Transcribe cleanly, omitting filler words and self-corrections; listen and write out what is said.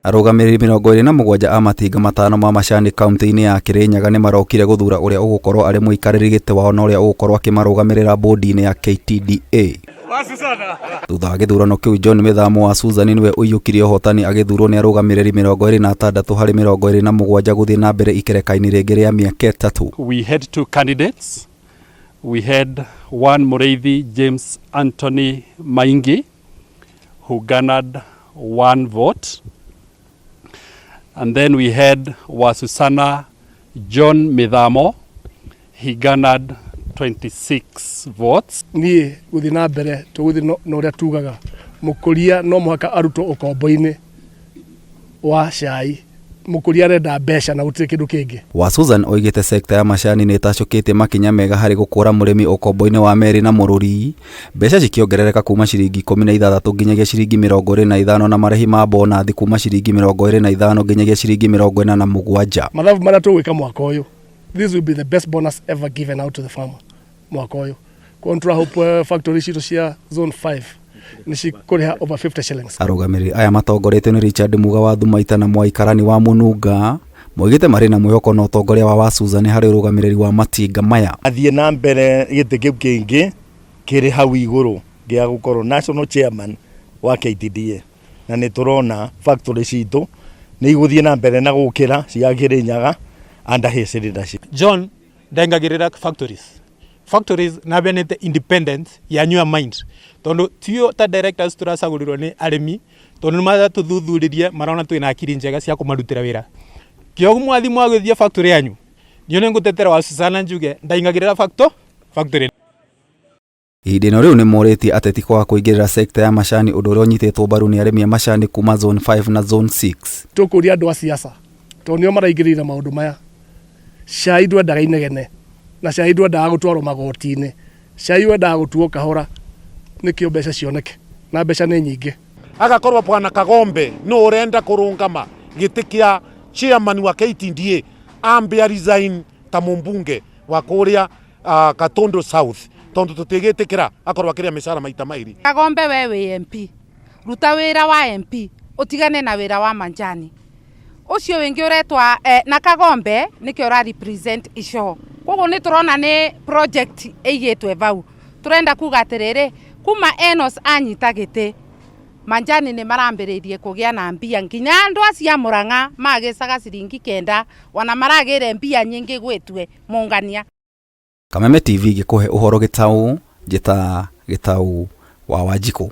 Arugamiriri 27 a matinga matano ma macani kaunti-ini ya Kirinyaga ni marokire guthura uria ugukorwo ari muikariri giti wao na uria ugukorwo akimarugamirira bodi-ini ya KTDA. WASUSANA. Thutha wa githurano kiu John Mithamo wa Suzani niwe uiyukirie uhotani agithurwo ni arugamiriri 26 hari 27 guthii na mbere ikereka-ini ringi ria miaka 3. We had two candidates. We had one MWERI James Anthony Maingi who garnered 1 vote. And then we had WASUSANA John Mithamo. He garnered 26 votes. Niĩ guthi na mbere tuguthi no ria tugaga mukuria no muhaka aruto ukombo-ini wa cai mukuria arenda mbeca na gutire kindu kingi. WASUSAN oigite sekta ya macani ni itacoketie makinya mega hari gukura murimi ukombo-ini wa meri na mururi, mbeca cikiongerereka kuma ciringi 16 nginyagia ciringi 25 na marihi ma MBONATHI kuma ciringi 25 nginyagia ciringi 47. Mathabu maria tugwika mwaka uyu, this will be the best bonus ever given out to the farmer mwaka uyu. Kontra hope factory citu cia zone 5 nishikuriha over 50 shillings. Arugamiriri aya matongoretio ni Richard Muga wa Thumaita na Mwaikarani wa Mununga moigite mari na mwihoko na utongoria wa WASUSANA hari urugamiriri wa matinga maya. Athie na mbere gite kiu kingi kiri hau iguru gia gukorwo national chairman wa KTDA na ni turona factory citu ni iguthie na mbere na gukira cia Kirinyaga under his leadership. John ndengagirira factories na benete independence ya nyua mind tondu tio ta directors turacagurirwo ni Arimi tondu matha tuthuthuririe marona twina akiri njega cia kumarutira wira kiogu mwathi mwagithia factory yanyu nio ni ngutetera WASUSANA njuge ndaingagirira factory. Ihinda riu ni moreti ateti kwa kuingirira sekta ya macani undu uria unyititwo mbaru ni arimi a macani kuma zone 5 na zone 6. Tukuria andu a siasa tondu nio maraingirira maundu maya. Cai ndwendaga inegene na cai ndwendaga gutwarwo magoti-ini, cai wendaga gutuo kahora nikio mbeca cioneke na mbeca ni nyingi. Agakorwo bwana Kagombe no urenda kurungama giti kia chairman wa KTDA ambia resign ta mumbunge wa kuria Katondo South tondu tutigitikira akorwo akiria mishara maita mairi. Kagombe we MP ruta wira wa MP utigane na wira wa manjani ucio wingi uretwa na Kagombe nikio ra represent ico koguo ni turona ni project eigitwe vau turenda kuga atiriri kuma Enos anyita giti manjani ni marambiririe kugia na mbia nginya andu acia Murang'a magicaga ciringi 9 wana maragire mbia nyingi gwitwe mungania. Kameme TV gikuhe uhoro gitau njita gitau wa Wanjikũ.